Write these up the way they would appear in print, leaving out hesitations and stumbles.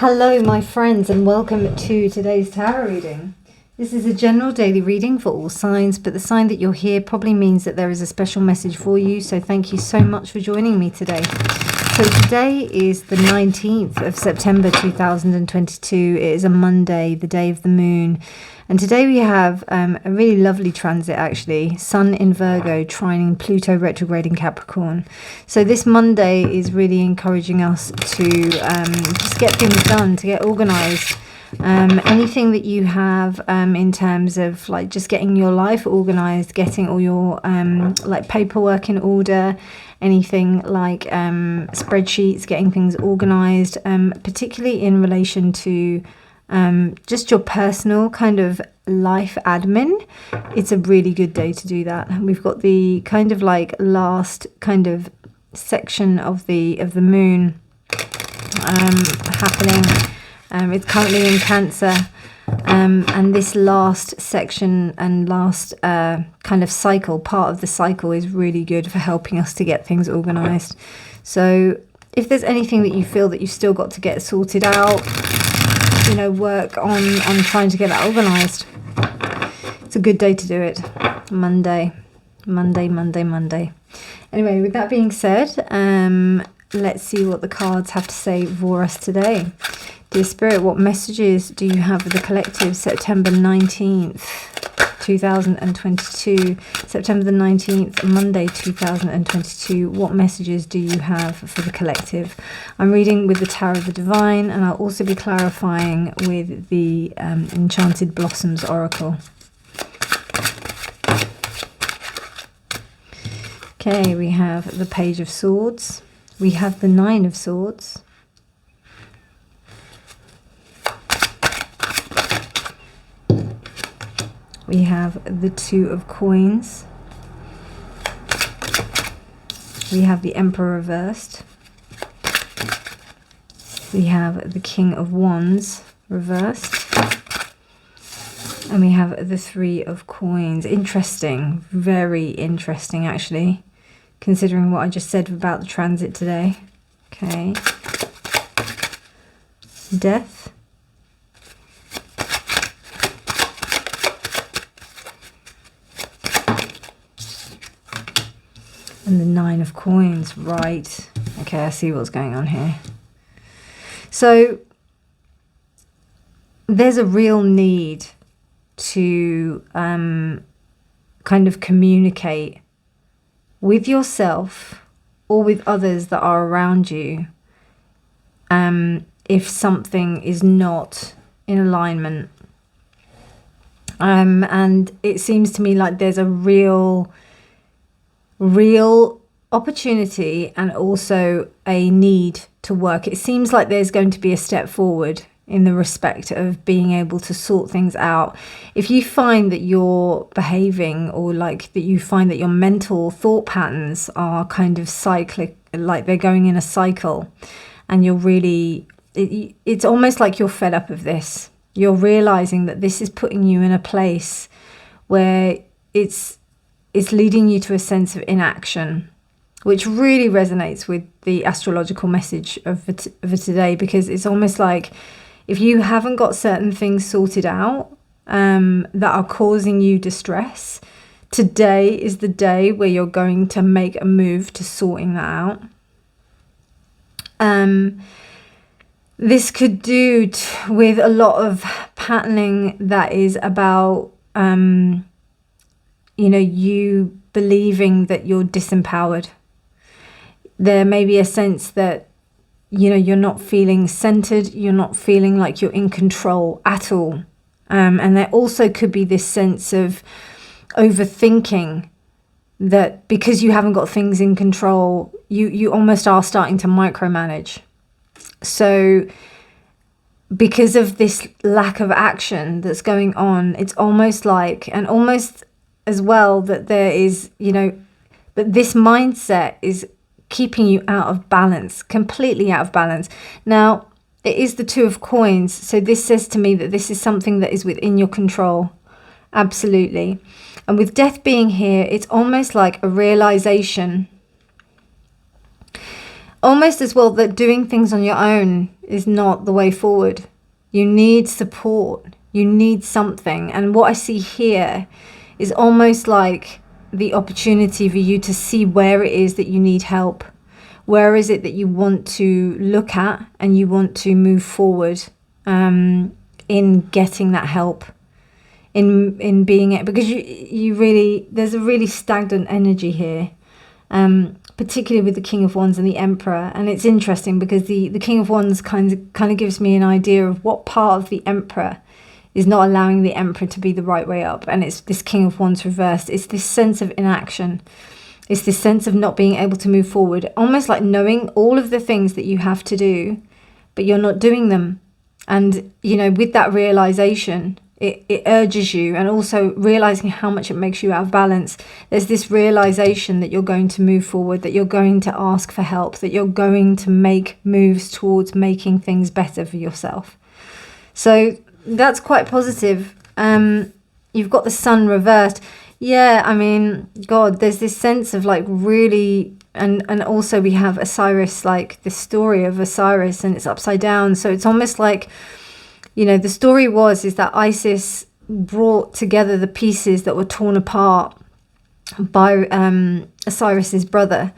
Hello my friends, and welcome to today's tarot reading. This is a general daily reading for all signs, but the sign that you're here probably means that there is a special message for you, so thank you so much for joining me today. So today is the 19th of September 2022. It is a Monday, the day of the moon. And today we have a really lovely transit actually. Sun in Virgo, trining Pluto retrograde in Capricorn. So this Monday is really encouraging us to just get things done, to get organized. Anything that you have in terms of like just getting your life organized, getting all your like paperwork in order, anything like spreadsheets, getting things organized, particularly in relation to just your personal kind of life admin. It's a really good day to do that. We've got the kind of like last kind of section of the moon happening. It's currently in Cancer, and this last section and last kind of cycle, part of the cycle, is really good for helping us to get things organized. So if there's anything that you feel that you've still got to get sorted out, you know, work on trying to get that organized, it's a good day to do it. Monday. Anyway, with that being said, let's see what the cards have to say for us today. Dear Spirit, what messages do you have for the collective? September 19th, 2022. September the 19th, Monday 2022. What messages do you have for the collective? I'm reading with the Tarot of the Divine, and I'll also be clarifying with the Enchanted Blossoms Oracle. Okay, we have the Page of Swords. We have the Nine of Swords. We have the Two of Coins. We have the Emperor reversed. We have the King of Wands reversed. And we have the Three of Coins. Interesting, very interesting actually, considering what I just said about the transit today. Okay. Death. And the Nine of Coins, right. Okay, I see what's going on here. So there's a real need to kind of communicate with yourself or with others that are around you if something is not in alignment. And it seems to me like there's a real opportunity and also a need to work. It seems like there's going to be a step forward in the respect of being able to sort things out. If you find that you're behaving, or like that you find that your mental thought patterns are kind of cyclic, like they're going in a cycle, and you're really, it's almost like you're fed up of this. You're realizing that this is putting you in a place where it's leading you to a sense of inaction, which really resonates with the astrological message of today, because it's almost like if you haven't got certain things sorted out that are causing you distress, today is the day where you're going to make a move to sorting that out. This could do with a lot of patterning that is about you know, you believing that you're disempowered. There may be a sense that, you know, you're not feeling centered, you're not feeling like you're in control at all. And there also could be this sense of overthinking, that because you haven't got things in control, you almost are starting to micromanage. So because of this lack of action that's going on, it's almost like, and almost as well, that there is, you know, that this mindset is keeping you out of balance, completely out of balance. Now, it is the Two of Coins, so this says to me that this is something that is within your control. Absolutely. And with death being here, it's almost like a realization almost as well that doing things on your own is not the way forward. You need support. You need something. And what I see here is almost like the opportunity for you to see where it is that you need help. Where is it that you want to look at and you want to move forward in getting that help, in being it, because you really, there's a really stagnant energy here, particularly with the King of Wands and the Emperor. And it's interesting because the King of Wands kind of gives me an idea of what part of the Emperor is not allowing the Emperor to be the right way up. And it's this King of Wands reversed. It's this sense of inaction. It's this sense of not being able to move forward, almost like knowing all of the things that you have to do, but you're not doing them. And, you know, with that realization, it urges you, and also realizing how much it makes you out of balance. There's this realization that you're going to move forward, that you're going to ask for help, that you're going to make moves towards making things better for yourself. So that's quite positive. You've got the Sun reversed. Yeah, I mean, God, there's this sense of like really, and also we have Osiris, like the story of Osiris, and it's upside down. So it's almost like, you know, the story is that Isis brought together the pieces that were torn apart by Osiris's brother.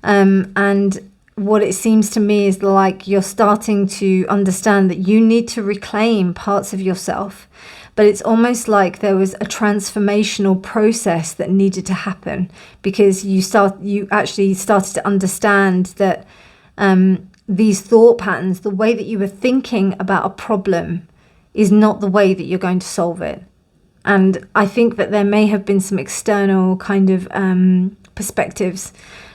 And what it seems to me is like you're starting to understand that you need to reclaim parts of yourself. But it's almost like there was a transformational process that needed to happen, because you actually started to understand that these thought patterns, the way that you were thinking about a problem, is not the way that you're going to solve it. And I think that there may have been some external kind of perspectives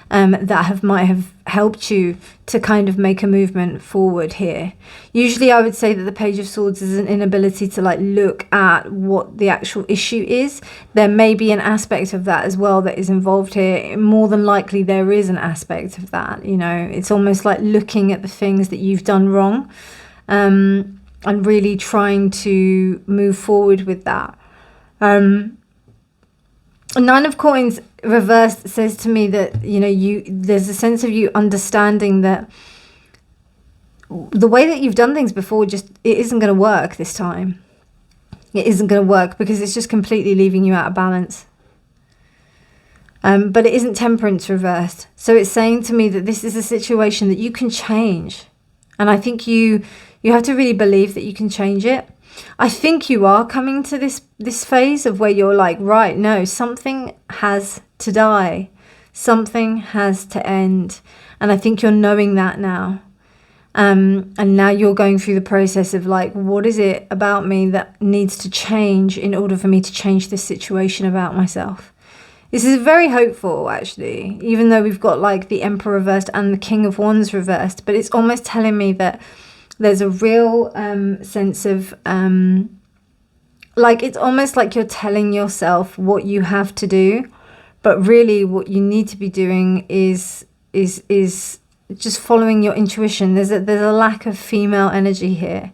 that might have helped you to kind of make a movement forward here. Usually I would say that the Page of Swords is an inability to like look at what the actual issue is. There may be an aspect of that as well that is involved here. More than likely there is an aspect of that, you know. It's almost like looking at the things that you've done wrong, and really trying to move forward with that. Nine of Coins reversed says to me that, you know, there's a sense of you understanding that the way that you've done things before, it isn't going to work this time. It isn't going to work because it's just completely leaving you out of balance. But it isn't Temperance reversed. So it's saying to me that this is a situation that you can change. And I think you have to really believe that you can change it. I think you are coming to this phase of where you're like, right, no, something has to die. Something has to end. And I think you're knowing that now. And now you're going through the process of like, what is it about me that needs to change in order for me to change this situation about myself? This is very hopeful, actually, even though we've got like the Emperor reversed and the King of Wands reversed. But it's almost telling me that there's a real sense of, like, it's almost like you're telling yourself what you have to do, but really what you need to be doing is just following your intuition. There's a lack of female energy here,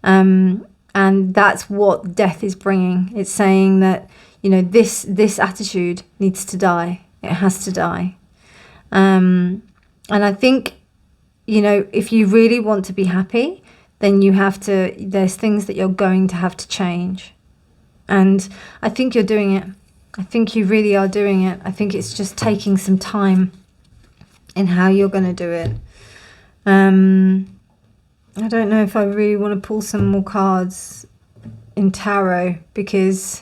and that's what death is bringing. It's saying that, you know, this attitude needs to die. It has to die, and I think, you know, if you really want to be happy, then there's things that you're going to have to change. And I think you're doing it. I think you really are doing it. I think it's just taking some time in how you're going to do it. I don't know if I really want to pull some more cards in tarot, because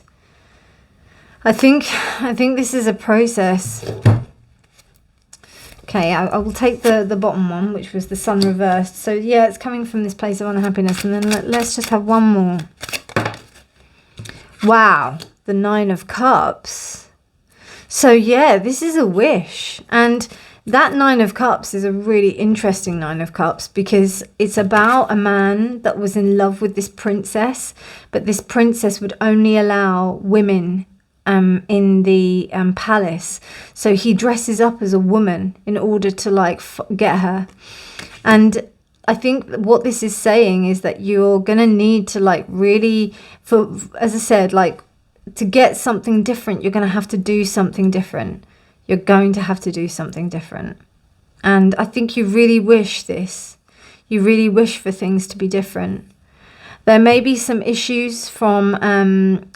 I think this is a process. Okay, I will take the bottom one, which was the Sun reversed. So yeah, it's coming from this place of unhappiness. And then let's just have one more. Wow, the Nine of Cups. So yeah, this is a wish. And that Nine of Cups is a really interesting Nine of Cups, because it's about a man that was in love with this princess, but this princess would only allow women in the palace. So he dresses up as a woman in order to like get her. And I think what this is saying is that you're going to need to like really, as I said, like to get something different, you're going to have to do something different. You're going to have to do something different. And I think you really wish this. You really wish for things to be different. There may be some issues from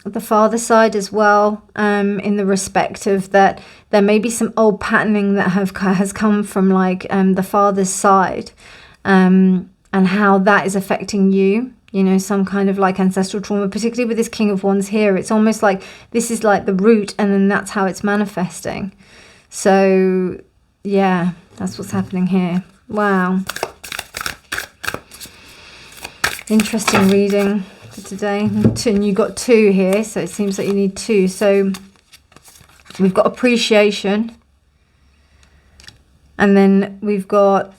the father side as well, in the respect of that there may be some old patterning that has come from like the father's side, and how that is affecting you. You know, some kind of like ancestral trauma, particularly with this King of Wands here. It's almost like this is like the root, and then that's how it's manifesting. So yeah, that's what's happening here. Wow. Interesting reading for today. And you got 2 here, so it seems like you need 2. So we've got appreciation, and then we've got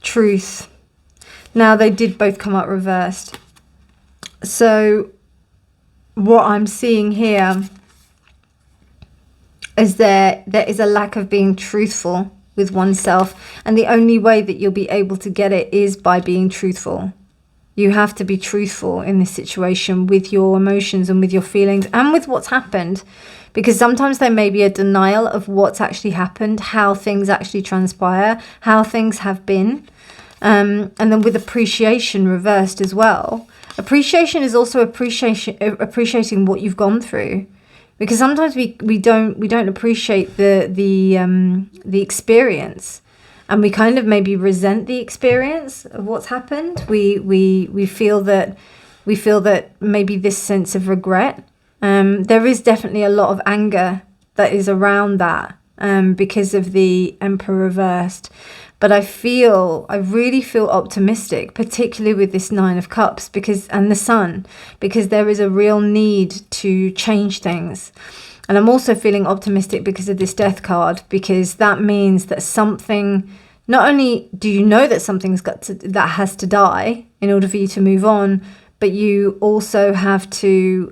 truth. Now they did both come up reversed. So what I'm seeing here is there is a lack of being truthful with oneself, and the only way that you'll be able to get it is by being truthful. You have to be truthful in this situation with your emotions and with your feelings and with what's happened, because sometimes there may be a denial of what's actually happened, how things actually transpire, how things have been. And then with appreciation reversed as well. Appreciation is also appreciating what you've gone through, because sometimes we don't appreciate the experience, and we kind of maybe resent the experience of what's happened. We feel that maybe this sense of regret. There is definitely a lot of anger that is around that, because of the Emperor reversed. But I really feel optimistic, particularly with this 9 of Cups and the Sun, because there is a real need to change things. And I'm also feeling optimistic because of this Death card, because that means that something, not only do you know that something's that has to die in order for you to move on, but you also have to,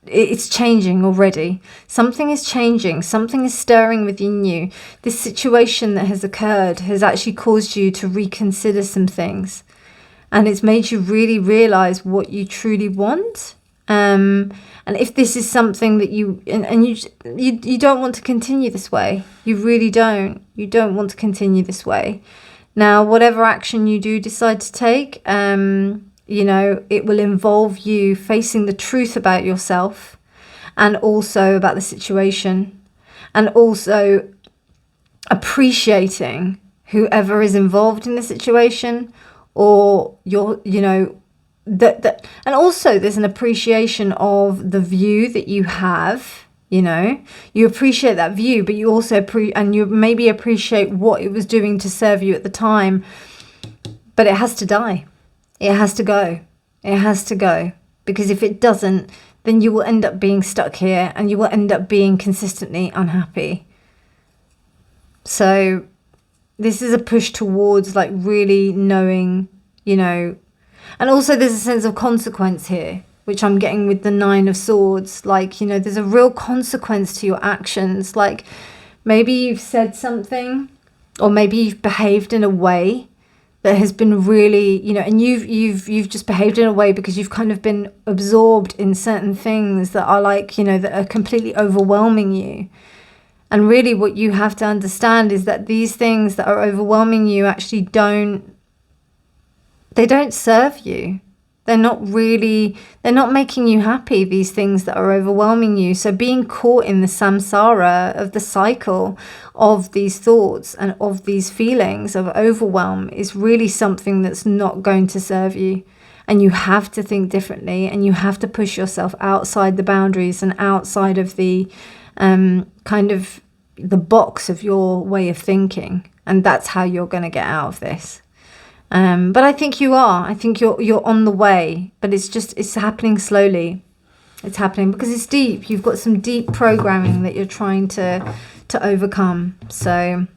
it's changing already. Something is changing. Something is stirring within you. This situation that has occurred has actually caused you to reconsider some things. And it's made you really realize what you truly want. And if this is something that you don't want to continue this way. You really don't. You don't want to continue this way. Now, whatever action you do decide to take, you know, it will involve you facing the truth about yourself, and also about the situation, and also appreciating whoever is involved in the situation, or and also there's an appreciation of the view that you have. You know, you appreciate that view, but you also you maybe appreciate what it was doing to serve you at the time, but it has to die. It has to go. It has to go. Because if it doesn't, then you will end up being stuck here, and you will end up being consistently unhappy. So this is a push towards like really knowing, you know, and also there's a sense of consequence here, which I'm getting with the 9 of Swords. Like, you know, there's a real consequence to your actions. Like maybe you've said something, or maybe you've behaved in a way that has been really, you know, and you've just behaved in a way because you've kind of been absorbed in certain things that are like, you know, that are completely overwhelming you. And really what you have to understand is that these things that are overwhelming you actually don't serve you. They're not making you happy, these things that are overwhelming you. So being caught in the samsara of the cycle of these thoughts and of these feelings of overwhelm is really something that's not going to serve you. And you have to think differently, and you have to push yourself outside the boundaries and outside of the kind of the box of your way of thinking. And that's how you're going to get out of this. But I think you are. I think you're on the way, but it's happening slowly. It's happening because it's deep. You've got some deep programming that you're trying to overcome. So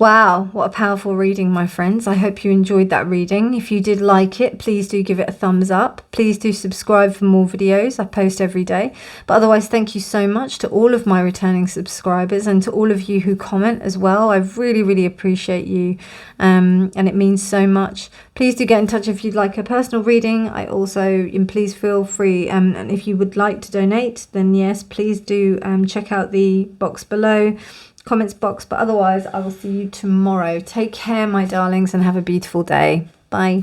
Wow, what a powerful reading, my friends. I hope you enjoyed that reading. If you did like it, please do give it a thumbs up. Please do subscribe for more videos. I post every day. But otherwise, thank you so much to all of my returning subscribers and to all of you who comment as well. I really, really appreciate you, and it means so much. Please do get in touch if you'd like a personal reading. I also, and please feel free, and if you would like to donate, then yes, please do check out the box below, comments box. But otherwise, I will see you tomorrow. Take care, my darlings, and have a beautiful day. Bye.